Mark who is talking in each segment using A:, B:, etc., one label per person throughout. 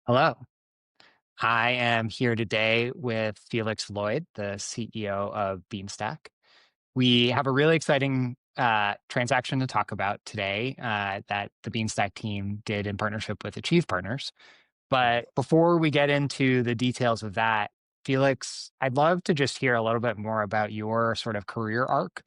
A: Hello. I am here today with Felix Lloyd, the CEO of Beanstack. We have a really exciting transaction to talk about today that the Beanstack team did in partnership with Achieve Partners. But before we get into the details of that, Felix, I'd love to just hear a little bit more about your sort of career arc.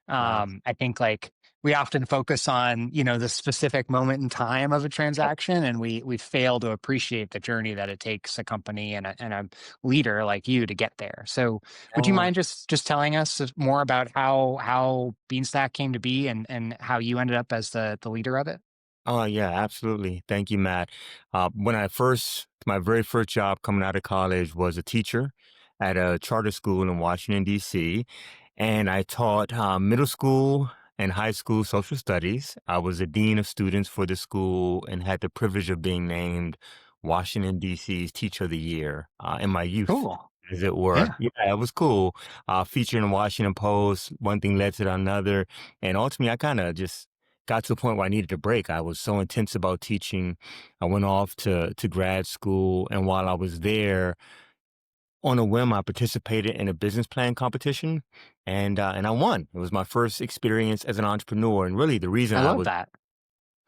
B: Wow.
A: I think like we often focus on, the specific moment in time of a transaction, and we fail to appreciate the journey that it takes a company and a leader like you to get there. So, would you
B: Oh,
A: mind just telling us more about how Beanstack came to be and how you ended up as the leader of it?
B: oh yeah, absolutely. Thank you, Matt. My very first job coming out of college was a teacher at a charter school in Washington, D.C. And I taught middle school and high school social studies. I was a dean of students for the school and had the privilege of being named Washington, D.C.'s Teacher of the Year in my youth,
A: Cool.
B: as it were.
A: Yeah,
B: Yeah, it was cool. Featured in the Washington Post, one thing led to another. And ultimately, I kind of just got to the point where I needed a break. I was so intense about teaching. I went off to grad school, and while I was there, on a whim, I participated in a business plan competition, and I won. It was my first experience as an entrepreneur, and really the reason
A: I love that.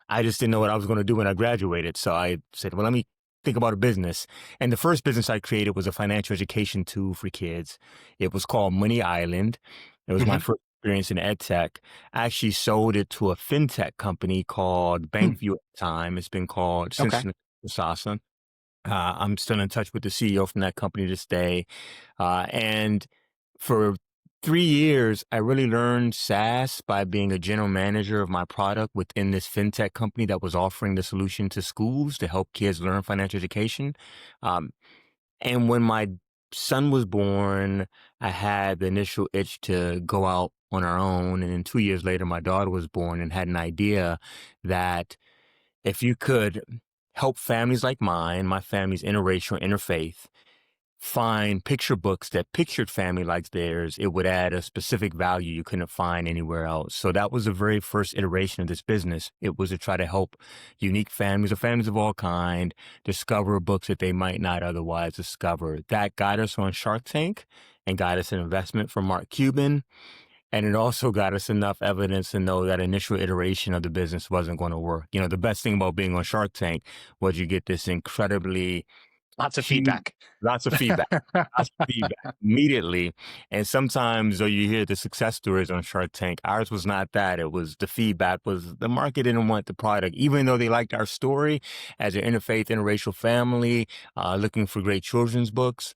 B: I just didn't know what I was going to do when I graduated. So I said, well, let me think about a business. And the first business I created was a financial education tool for kids. It was called Money Island. It was my
A: Mhm.
B: first experience in EdTech. I actually sold it to a fintech company called
A: Hmm.
B: Bankview at the time. It's been called since
A: Okay.
B: Sasa. I'm still in touch with the CEO from that company to this day. And for 3 years, I really learned SaaS by being a general manager of my product within this fintech company that was offering the solution to schools to help kids learn financial education. Um, and when my son was born, I had the initial itch to go out on our own. And then 2 years later, my daughter was born and had an idea that if you could help families like mine, my family's interracial, interfaith, find picture books that pictured family like theirs, it would add a specific value you couldn't find anywhere else. So that was the very first iteration of this business. It was to try to help unique families or families of all kind discover books that they might not otherwise discover. That got us on Shark Tank and got us an investment from Mark Cuban. And it also got us enough evidence to know that initial iteration of the business wasn't going to work. You know, the best thing about being on Shark Tank was you get this incredibly
A: Lots of
B: huge,
A: feedback.
B: lots of feedback, lots of feedback immediately. And sometimes, though, you hear the success stories on Shark Tank, ours was not that. It was the feedback was the market didn't want the product, even though they liked our story as an interfaith, interracial family, looking for great children's books.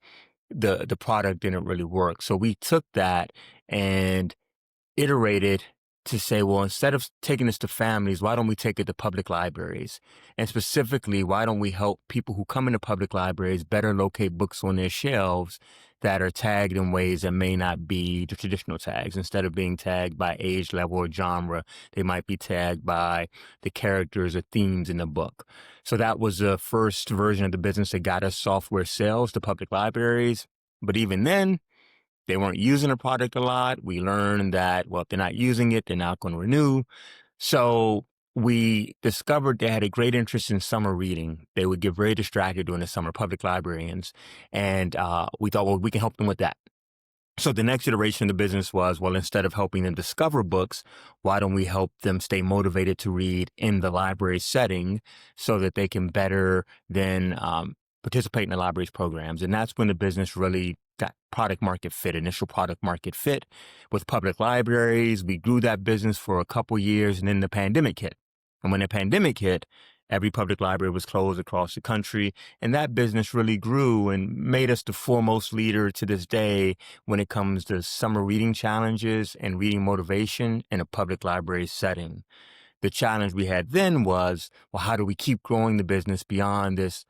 B: The product didn't really work. So we took that and iterated to say, well, instead of taking this to families, why don't we take it to public libraries? And specifically, why don't we help people who come into public libraries better locate books on their shelves that are tagged in ways that may not be the traditional tags? Instead of being tagged by age level or genre, they might be tagged by the characters or themes in the book. So that was the first version of the business that got us software sales to public libraries. But even then, they weren't using the product a lot. We learned that, well, if they're not using it, they're not going to renew. So we discovered they had a great interest in summer reading. They would get very distracted during the summer, public librarians. And we thought, well, we can help them with that. So the next iteration of the business was, well, instead of helping them discover books, why don't we help them stay motivated to read in the library setting so that they can better then participate in the library's programs? And that's when the business really got product market fit, initial product market fit with public libraries. We grew that business for a couple years, and then the pandemic hit. And when the pandemic hit, every public library was closed across the country. And that business really grew and made us the foremost leader to this day when it comes to summer reading challenges and reading motivation in a public library setting. The challenge we had then was, well, how do we keep growing the business beyond this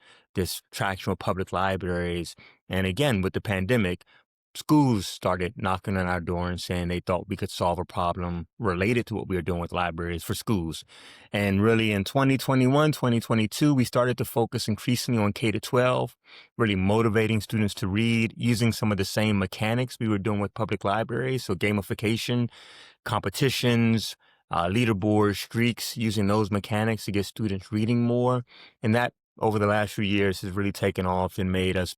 B: traction with public libraries? And again, with the pandemic, schools started knocking on our door and saying they thought we could solve a problem related to what we were doing with libraries for schools. And really in 2021, 2022, we started to focus increasingly on K to 12, really motivating students to read using some of the same mechanics we were doing with public libraries. So gamification, competitions, leaderboards, streaks, using those mechanics to get students reading more. And that over the last few years has really taken off and made us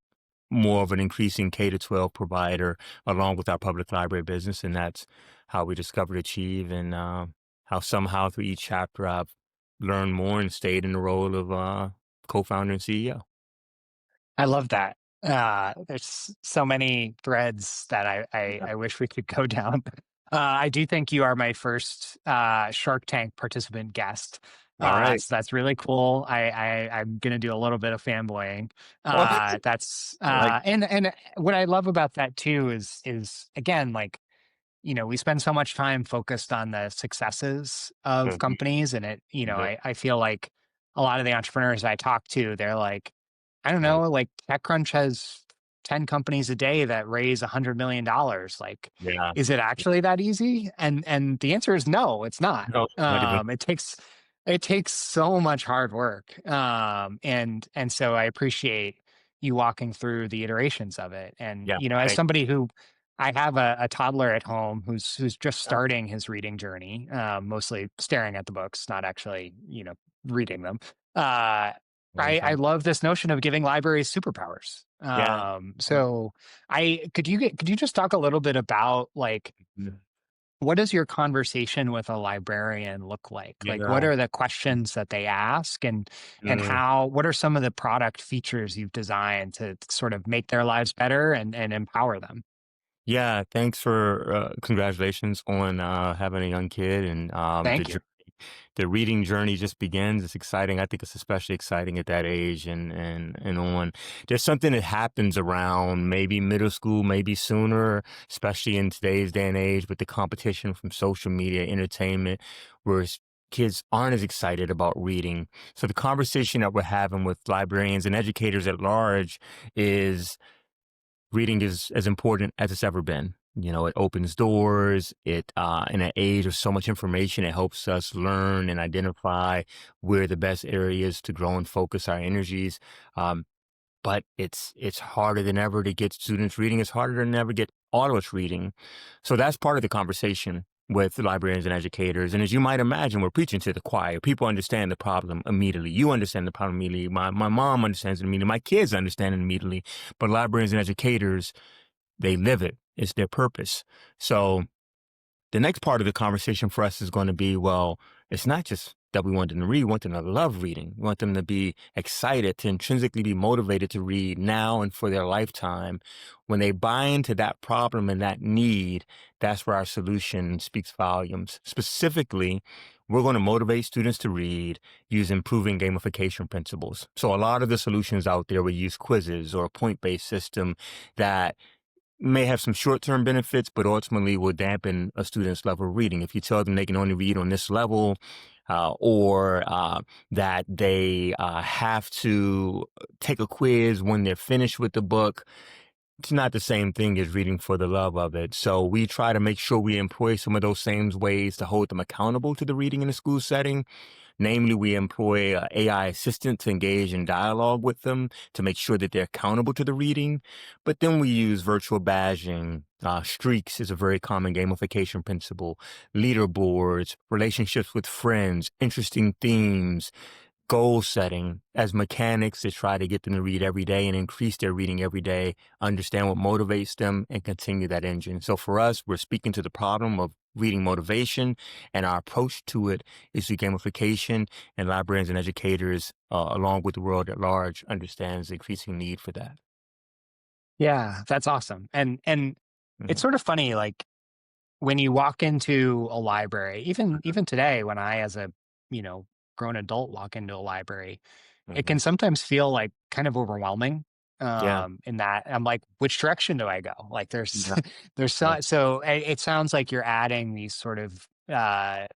B: more of an increasing K to 12 provider along with our public library business. And that's how we discovered Achieve and how somehow through each chapter I've learned more and stayed in the role of co-founder and CEO.
A: I love that. There's so many threads that
B: Yeah.
A: I wish we could go down. I do think you are my first Shark Tank participant guest.
B: All right.
A: So that's really cool. I'm gonna do a little bit of fanboying.
B: Well,
A: That's
B: like,
A: and what I love about that too is again like we spend so much time focused on the successes of
B: mhm,
A: companies. And
B: mhm,
A: I feel like a lot of the entrepreneurs I talk to, they're like, I don't
B: mhm.
A: know, like TechCrunch has 10 companies a day that raise $100 million. Like,
B: Yeah.
A: is it actually that easy? And the answer is no, it's not.
B: No, not even.
A: It takes so much hard work. And so I appreciate you walking through the iterations of it. And,
B: Yeah.
A: as
B: Thank
A: somebody who I have a toddler at home who's just
B: you.
A: starting his reading journey, mostly staring at the books, not actually, reading them. Uh, I
B: Amazing.
A: love this notion of giving libraries superpowers.
B: Yeah.
A: So I could you just talk a little bit about like
B: Mhm.
A: what does your conversation with a librarian look like? Like what
B: Yeah.
A: are the questions that they ask, and
B: Mm.
A: how what are some of the product features you've designed to sort of make their lives better and empower them?
B: Yeah, thanks for congratulations on having a young kid and
A: Thank you.
B: the reading journey just begins. It's exciting. I think it's especially exciting at that age and on. There's something that happens around maybe middle school, maybe sooner, especially in today's day and age with the competition from social media, entertainment, where kids aren't as excited about reading. So the conversation that we're having with librarians and educators at large is reading is as important as it's ever been. You know, it opens doors. It, in an age of so much information, it helps us learn and identify where the best areas to grow and focus our energies. Um, but it's harder than ever to get students reading. It's harder than ever to get all of us reading. So that's part of the conversation with librarians and educators. And as you might imagine, we're preaching to the choir. People understand the problem immediately. You understand the problem immediately. My mom understands it immediately. My kids understand it immediately. But librarians and educators, they live it. It's their purpose. So the next part of the conversation for us is going to be, well, it's not just that we want them to read, we want them to love reading. We want them to be excited, to intrinsically be motivated to read now and for their lifetime. When they buy into that problem and that need, that's where our solution speaks volumes. Specifically, we're going to motivate students to read using proven gamification principles. So a lot of the solutions out there, we use quizzes or a point-based system that may have some short-term benefits, but ultimately will dampen a student's level of reading. If you tell them they can only read on this level, or that they have to take a quiz when they're finished with the book, it's not the same thing as reading for the love of it. So we try to make sure we employ some of those same ways to hold them accountable to the reading in a school setting. Namely, we employ AI assistants to engage in dialogue with them to make sure that they're accountable to the reading. But then we use virtual badging. Streaks is a very common gamification principle. Leaderboards, relationships with friends, interesting themes, goal setting as mechanics to try to get them to read every day and increase their reading every day, understand what motivates them, and continue that engine. So for us, we're speaking to the problem of reading motivation, and our approach to it is through gamification, and librarians and educators, along with the world at large, understands the increasing need for that.
A: Yeah, that's awesome. And it's
B: Mhm.
A: sort of funny, like when you walk into a library, even today, when I, as a you know grown adult, walk into a library, it
B: Mhm.
A: can sometimes feel like kind of overwhelming.
B: Yeah.
A: In that I'm like, which direction do I go? Like, there's
B: Yeah.
A: there's
B: Yeah.
A: it sounds like you're adding these sort of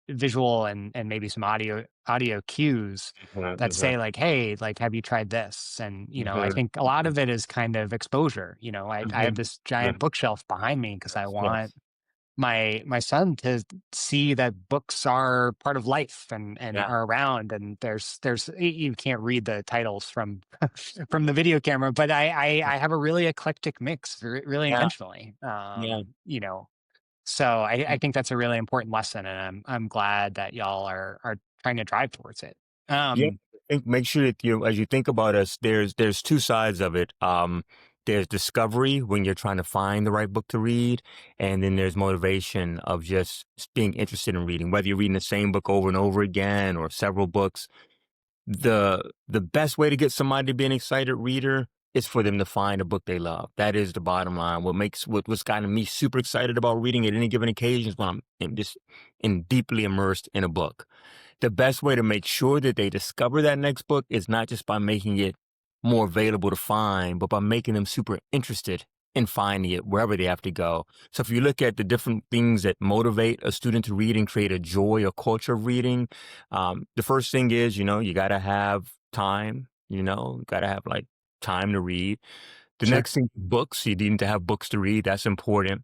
A: visual and maybe some audio cues
B: Mhm.
A: that
B: Mhm.
A: say like, hey, like, have you tried this? And I
B: Mhm.
A: think a lot of it is kind of exposure. I have
B: Mhm.
A: this giant
B: Mhm.
A: bookshelf behind me because I
B: Yes.
A: want
B: Yes.
A: my son to see that books are part of life and
B: Yeah.
A: are around, and you can't read the titles from from the video camera, but I have a really eclectic mix, really
B: Yeah.
A: intentionally.
B: Yeah.
A: So I think that's a really important lesson, and I'm glad that y'all are trying to drive towards it.
B: Yeah.
A: um
B: make sure that you, as you think about us, there's two sides of it. There's discovery when you're trying to find the right book to read, and then there's motivation of just being interested in reading, whether you're reading the same book over and over again or several books. The best way to get somebody to be an excited reader is for them to find a book they love. That is the bottom line. What's gotten me super excited about reading at any given occasion is when I'm just deeply immersed in a book. The best way to make sure that they discover that next book is not just by making it more available to find, but by making them super interested in finding it wherever they have to go. So if you look at the different things that motivate a student to read and create a joy, a culture of reading, the first thing is, you got to have time, got to have like time to read. The
A: Sure.
B: next thing, books, you need to have books to read. That's important.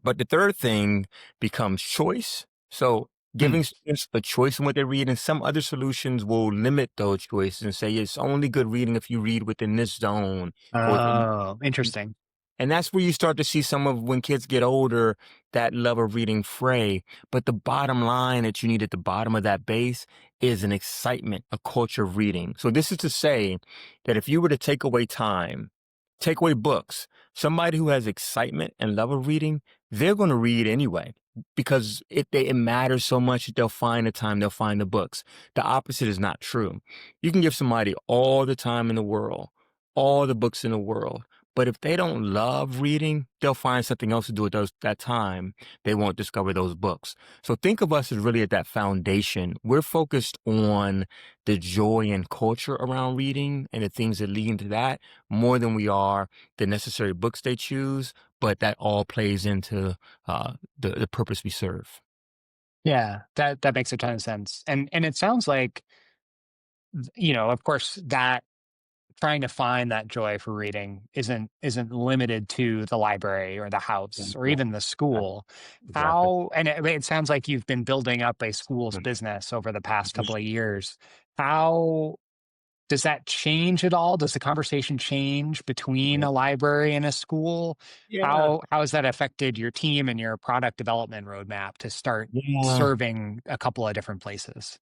B: But the third thing becomes choice. So
A: Hmm.
B: giving students a choice in what they read, and some other solutions will limit those choices and say it's only good reading if you read within this zone or within.
A: Oh, interesting.
B: And that's where you start to see some of when kids get older, that love of reading fray. But the bottom line that you need at the bottom of that base is an excitement, a culture of reading. So this is to say that if you were to take away time, take away books, somebody who has excitement and love of reading, they're going to read anyway because it matters so much that they'll find the time, they'll find the books. The opposite is not true. You can give somebody all the time in the world, all the books in the world. But if they don't love reading, they'll find something else to do with that time. They won't discover those books. So think of us as really at that foundation. We're focused on the joy and culture around reading and the things that lead into that more than we are the necessary books they choose. But that all plays into the purpose we serve.
A: Yeah, that makes a ton of sense. And it sounds like, of course, that trying to find that joy for reading isn't limited to the library or the
B: Yeah,
A: house or
B: yeah,
A: even the school.
B: exactly.
A: It sounds like you've been building up a school's
B: Mhm.
A: business over the past couple of years. How does that change at all? Does the conversation change between
B: Yeah.
A: a library and a school?
B: Yeah.
A: How has that affected your team and your product development roadmap to start
B: Yeah.
A: serving a couple of different places?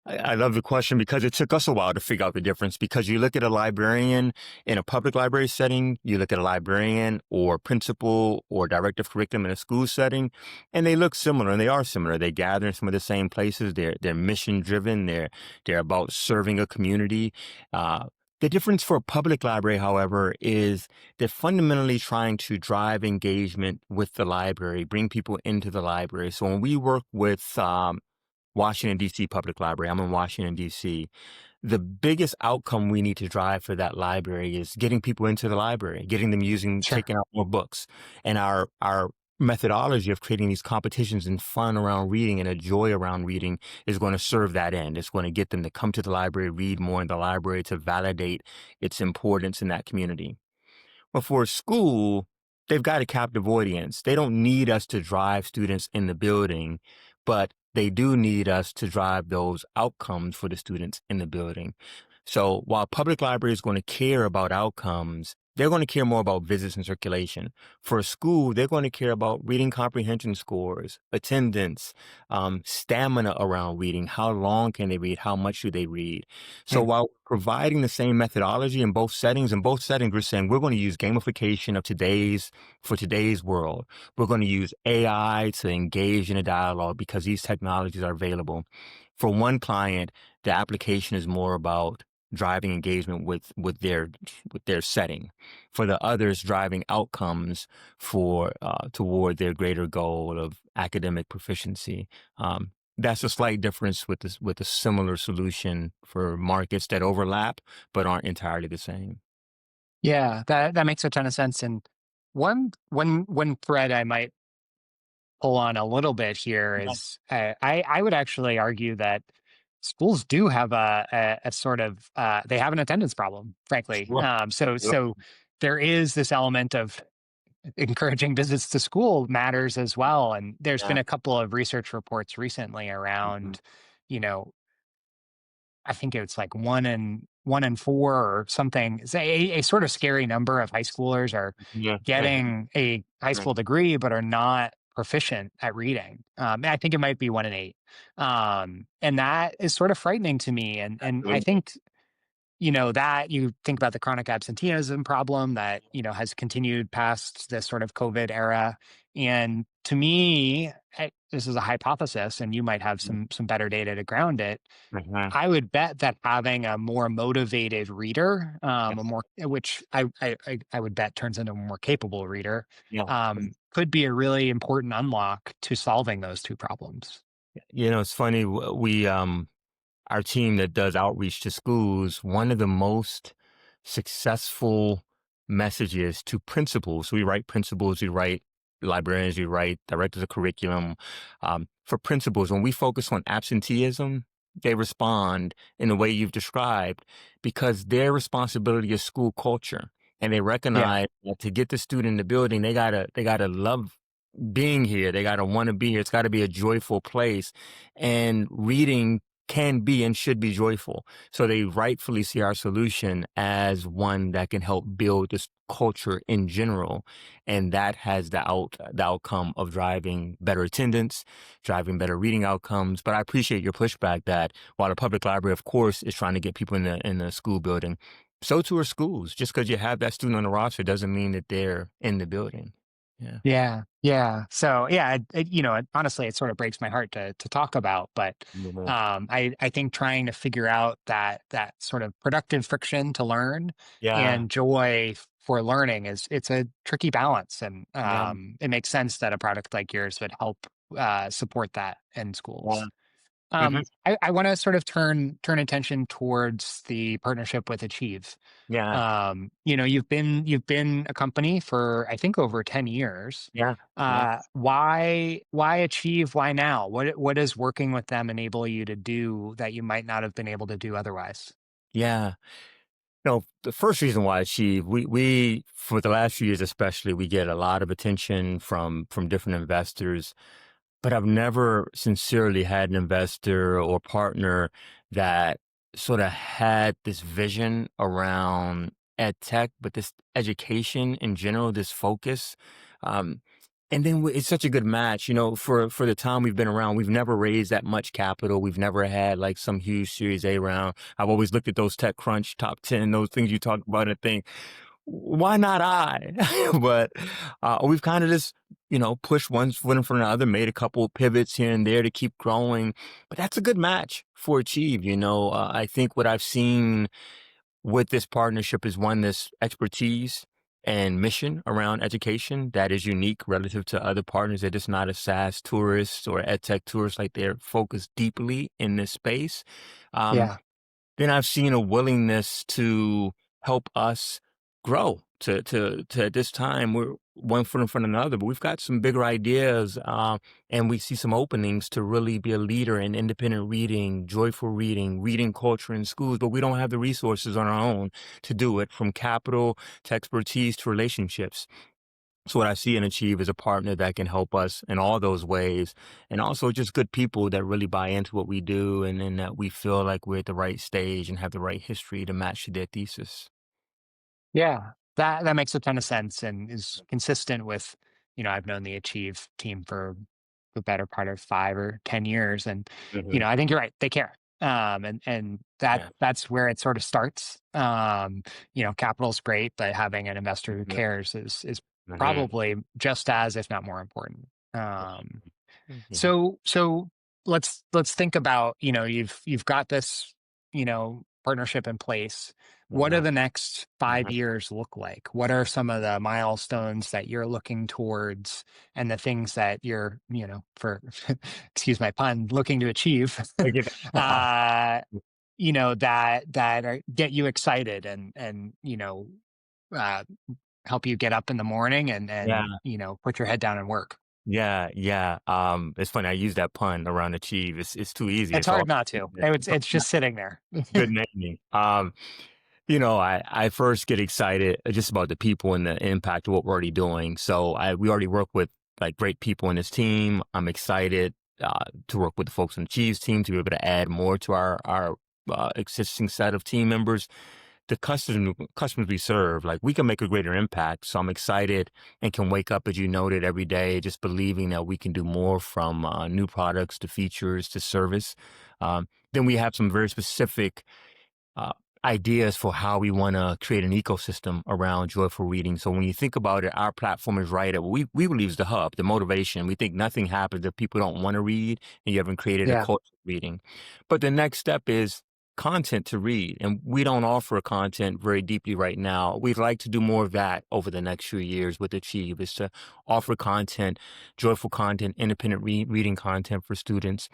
B: I love the question because it took us a while to figure out the difference. Because you look at a librarian in a public library setting, you look at a librarian or principal or director of curriculum in a school setting, and they look similar, and they are similar. They gather in some of the same places. They're mission driven. They're about serving a community. The difference for a public library, however, is they're fundamentally trying to drive engagement with the library, bring people into the library. So when we work with Washington, D.C. Public Library. I'm in Washington, D.C. The biggest outcome we need to drive for that library is getting people into the library, getting them
A: Sure.
B: taking out more books. And our methodology of creating these competitions and fun around reading and a joy around reading is going to serve that end. It's going to get them to come to the library, read more in the library to validate its importance in that community. But for a school, they've got a captive audience. They don't need us to drive students in the building, but they do need us to drive those outcomes for the students in the building. So while public library is going to care about outcomes, they're going to care more about visits and circulation. For a school, they're going to care about reading comprehension scores, attendance, stamina around reading. How long can they read? How much do they read? So
A: Hmm.
B: while providing the same methodology in both settings, we're saying we're going to use gamification for today's world. We're going to use AI to engage in a dialogue because these technologies are available. For one client, the application is more about driving engagement with their setting. For the others, driving outcomes for toward their greater goal of academic proficiency. That's a slight difference with a similar solution for markets that overlap but aren't entirely the same.
A: Yeah, that makes a ton of sense. And one thread I might pull on a little bit here
B: Yeah.
A: is I would actually argue that schools do have a sort of they have an attendance problem, frankly.
B: Sure. Yep.
A: So there is this element of encouraging visits to school matters as well. And there's been
B: Yeah.
A: a couple of research reports recently
B: Mhm.
A: around, you know, I think it's like one in four or something. It's a sort of scary number of high schoolers are
B: Yeah.
A: getting a high
B: Right.
A: school degree, but are not proficient at reading. I think it might be 1 in 8. And that is sort of frightening to me. And I
B: Absolutely.
A: think, that you think about the chronic absenteeism problem that, has continued past this sort of COVID era. And to me, this is a hypothesis, and you might have some better data to ground it.
B: Mhm.
A: I would bet that having a more motivated reader,
B: Yeah.
A: a more which I would bet turns into a more capable reader,
B: Yeah.
A: could be a really important unlock to solving those two problems.
B: It's funny. Our team that does outreach to schools, one of the most successful messages to principals, we write principals, we write librarians, we write directors of curriculum. For principals, when we focus on absenteeism, they respond in the way you've described because their responsibility is school culture. And they
A: Yeah,
B: recognize that to get the student in the building, they gotta love being here. They gotta want to be here. It's got to be a joyful place. And reading can be and should be joyful. So they rightfully see our solution as one that can help build this culture in general. And that has the outcome of driving better attendance, driving better reading outcomes. But I appreciate your pushback that while the public library, of course, is trying to get people in the school building, so too are schools. Just because you have that student on the roster doesn't mean that they're in the building. Yeah.
A: yeah, yeah. So yeah, honestly, it sort of breaks my heart to talk about, but
B: Mhm.
A: I think trying to figure out that sort of productive friction to learn
B: Yeah.
A: and joy for learning it's a tricky balance, and
B: Yeah.
A: it makes sense that a product like yours would help support that in
B: Yeah.
A: schools.
B: Mhm.
A: I want to sort of turn attention towards the partnership with Achieve.
B: Yeah.
A: You've been a company for, I think, over 10 years.
B: Yeah. Yeah.
A: Why Achieve? Why now? What does working with them enable you to do that you might not have been able to do otherwise?
B: Yeah. No, the first reason why Achieve, we for the last few years especially, we get a lot of attention from different investors, but I've never sincerely had an investor or partner that sort of had this vision around ed tech, but this education in general, this focus. Um, and then it's such a good match, for the time we've been around, we've never raised that much capital. We've never had like some huge Series A round. I've always looked at those TechCrunch top 10, those things you talked about and think, why not I? But we've kind of just, pushed one foot in front of the other, made a couple of pivots here and there to keep growing. But that's a good match for Achieve. I think what I've seen with this partnership is one, this expertise and mission around education that is unique relative to other partners. They're just not a SaaS tourist or ed tech tourist, like they're focused deeply in this space. Um,
A: Yeah,
B: then I've seen a willingness to help us grow. To at this time, we're one foot in front of another, but we've got some bigger ideas, and we see some openings to really be a leader in independent reading, joyful reading, reading culture in schools. But we don't have the resources on our own to do it, from capital to expertise to relationships. So what I see and Achieve is a partner that can help us in all those ways, and also just good people that really buy into what we do, and then that we feel like we're at the right stage and have the right history to match their thesis.
A: yeah. That makes a ton of sense and is consistent with, I've known the Achieve team for the better part of 5 or 10 years, and
B: Hmm.
A: I think you're right. They care, and
B: Yeah.
A: that's where it sort of starts. Capital's great, but having an investor who
B: Hmm.
A: cares is
B: Hmm.
A: probably just as, if not more important. Um,
B: Yeah.
A: so let's think about, you've got this, partnership in place. What do
B: Uh-huh.
A: the next 5
B: Uh-huh.
A: years look like? What are some of the milestones that you're looking towards, and the things that you're, for excuse my pun, looking to achieve?
B: Look at that.
A: uh, that get you excited, and uh, help you get up in the morning and
B: Yeah.
A: put your head down and work.
B: Yeah. Yeah. It's funny. I use that pun around Achieve. It's too easy.
A: It's
B: It's all
A: hard not to. It's just sitting there.
B: good naming. I first get excited just about the people and the impact of what we're already doing. So we already work with like great people in this team. I'm excited to work with the folks on the Chiefs team to be able to add more to our existing set of team members. the customers we serve, like we can make a greater impact. So I'm excited and can wake up, as you noted, every day, just believing that we can do more from new products to features to service. Then we have some very specific uh, ideas for how we want to create an ecosystem around joyful reading. So when you think about it, our platform is right at what we believe is the hub, the motivation. We think nothing happens if people don't want to read and you haven't created a
A: Yeah.
B: culture of reading. But the next step is content to read. And we don't offer content very deeply right now. We'd like to do more of that over the next few years with Achieve, is to offer content, joyful content, independent reading content for students.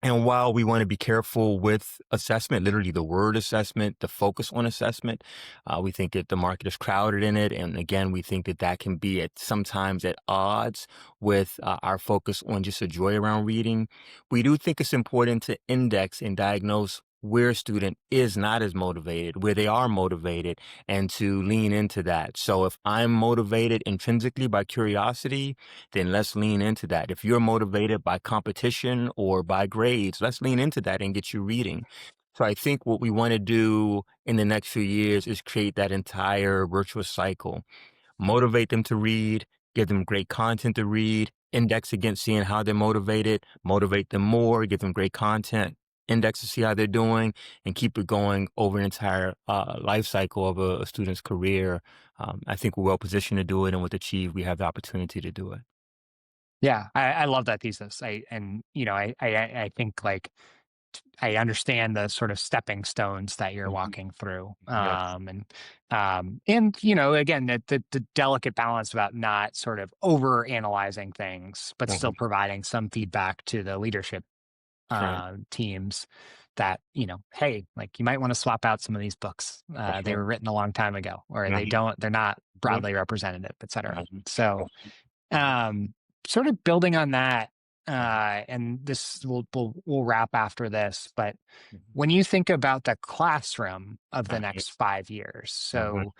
B: And while we want to be careful with assessment, literally the word assessment, the focus on assessment, we think that the market is crowded in it. And again, we think that that can be at sometimes at odds with our focus on just a joy around reading. We do think it's important to index and diagnose where a student is not as motivated, where they are motivated, and to lean into that. So if I'm motivated intrinsically by curiosity, then let's lean into that. If you're motivated by competition or by grades, let's lean into that and get you reading. So I think what we want to do in the next few years is create that entire virtuous cycle, motivate them to read, give them great content to read, index against seeing how they're motivated, motivate them more, give them great content, index to see how they're doing, and keep it going over an entire life cycle of a student's career. I think we're well positioned to do it, and with Achieve, we have the opportunity to do it.
A: Yeah, I love that thesis. I think like I understand the sort of stepping stones that you're
B: Mhm.
A: walking through.
B: Yes.
A: And again, the delicate balance about not sort of over analyzing things, but still
B: Mhm.
A: providing some feedback to the leadership
B: Right.
A: teams that, hey, like you might want to swap out some of these books.
B: That's
A: They
B: right.
A: were written a long time ago, or
B: Mhm.
A: they're not
B: Mhm.
A: broadly representative, et cetera.
B: Mhm.
A: So
B: Mhm.
A: um, sort of building on that,
B: Mhm.
A: and this we'll wrap after this, but
B: Mhm.
A: when you think about the classroom of the
B: Mhm.
A: next 5 years,
B: Mhm.
A: so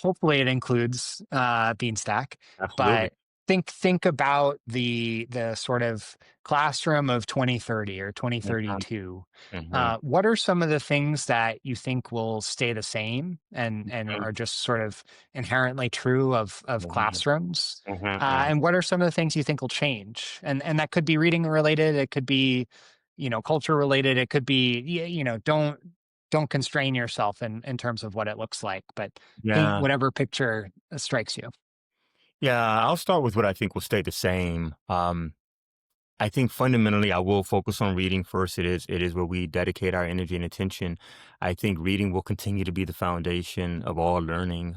A: hopefully it includes Beanstack,
B: Absolutely.
A: but think about the sort of classroom of 2030 or
B: Mhm.
A: 2032.
B: Mhm.
A: What are some of the things that you think will stay the same and
B: Mhm.
A: are just sort of inherently true of
B: Mhm.
A: classrooms?
B: Mhm. Mhm.
A: And what are some of the things you think will change? And that could be reading related. It could be culture related. It could be don't constrain yourself in terms of what it looks like, but paint
B: Yeah.
A: whatever picture strikes you.
B: Yeah. I'll start with what I think will stay the same. I think fundamentally, I will focus on reading first. It is where we dedicate our energy and attention. I think reading will continue to be the foundation of all learning.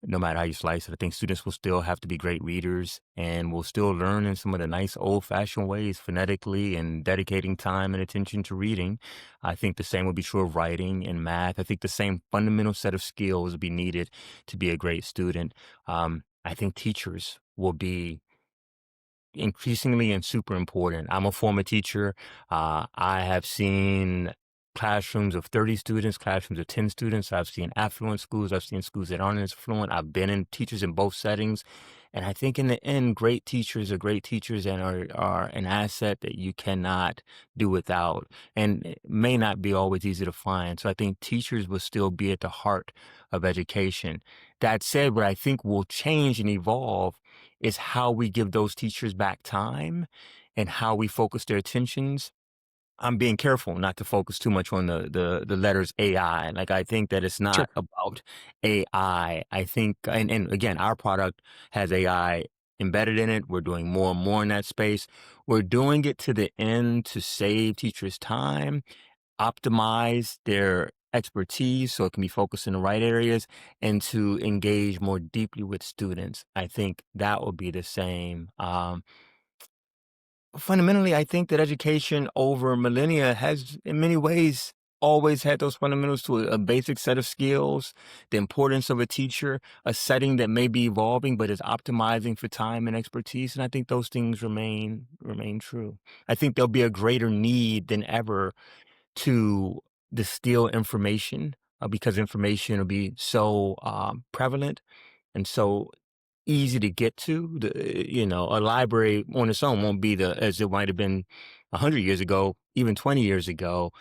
B: No matter how you slice it, I think students will still have to be great readers and will still learn in some of the nice old fashioned ways, phonetically and dedicating time and attention to reading. I think the same will be true of writing and math. I think the same fundamental set of skills will be needed to be a great student. I think teachers will be increasingly and super important. I'm a former teacher. I have seen classrooms of 30 students, classrooms of 10 students. I've seen affluent schools. I've seen schools that aren't as affluent. I've been in teachers in both settings. And I think in the end, great teachers are great teachers and are an asset that you cannot do without. And it may not be always easy to find. So I think teachers will still be at the heart of education. That said, what I think will change and evolve is how we give those teachers back time and how we focus their attentions. I'm being careful not to focus too much on the letters AI. Like I think that it's
A: Sure.
B: not about AI. I think and again, our product has AI embedded in it. We're doing more and more in that space. We're doing it to the end to save teachers time, optimize their expertise so it can be focused in the right areas, and to engage more deeply with students. I think that will be the same. Fundamentally, I think that education over millennia has, in many ways, always had those fundamentals to a basic set of skills, the importance of a teacher, a setting that may be evolving but is optimizing for time and expertise. And I think those things remain true. I think there'll be a greater need than ever to distill information because information will be so prevalent and so easy to get to. A library on its own won't be as it might have been 100 years ago, even 20 years ago.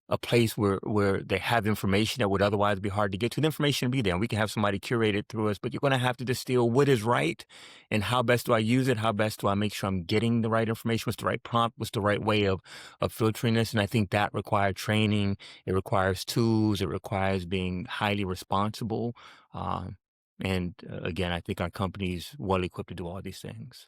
B: a place where they have information that would otherwise be hard to get to. The information will be there, and we can have somebody curate it through us, but you're going to have to distill what is right and how best do I use it? How best do I make sure I'm getting the right information? What's the right prompt? What's the right way of filtering this? And I think that requires training. It requires tools. It requires being highly responsible. Um, and again, I think our company's well equipped to do all these things.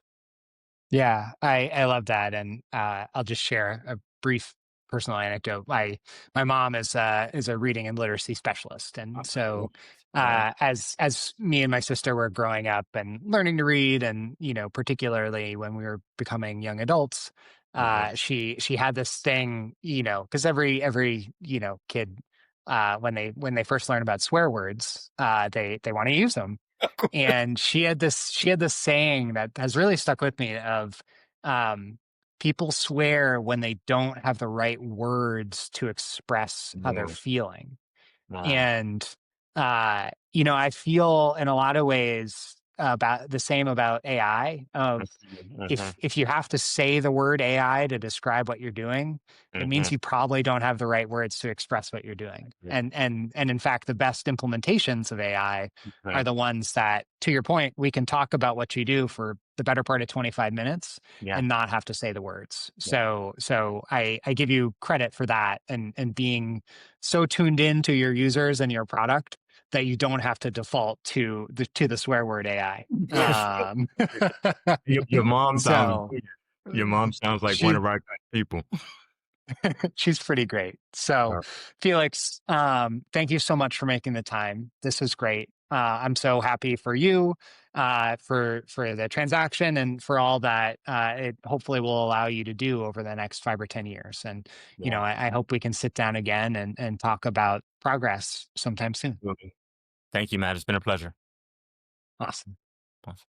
A: Yeah, I love that, and I'll just share a brief personal anecdote. My mom is a reading and literacy specialist, and so
B: Yeah.
A: as me and my sister were growing up and learning to read, and particularly when we were becoming young adults,
B: Uh-huh.
A: she had this thing, because every kid, when they first learn about swear words, they want to use them, and she had this saying that has really stuck with me of, um, people swear when they don't have the right words to express how they're
B: Yeah.
A: feeling.
B: Wow.
A: And, I feel in a lot of ways about the same about AI, of
B: Uh-huh.
A: if you have to say the word AI to describe what you're doing, it means
B: Uh-huh.
A: you probably don't have the right words to express what you're doing. And in fact, the best implementations of AI are
B: Right.
A: the ones that, to your point, we can talk about what you do for the better part of 25 minutes
B: Yeah.
A: and not have to say the words.
B: Yeah.
A: So I give you credit for that, and being so tuned in to your users and your product that you don't have to default to the swear word AI.
B: Your mom sounds
A: So
B: brilliant. Your mom sounds like one
A: she
B: of our kind of people.
A: she's pretty great. So,
B: Uh,
A: Felix, thank you so much for making the time. This is great. I'm so happy for you, for the transaction, and for all that it hopefully will allow you to do over the next 5 or 10 years. And
B: yeah.
A: I hope we can sit down again and talk about progress sometime soon.
B: Okay. Thank you, Matt. It's been a pleasure.
A: Awesome.
B: Awesome.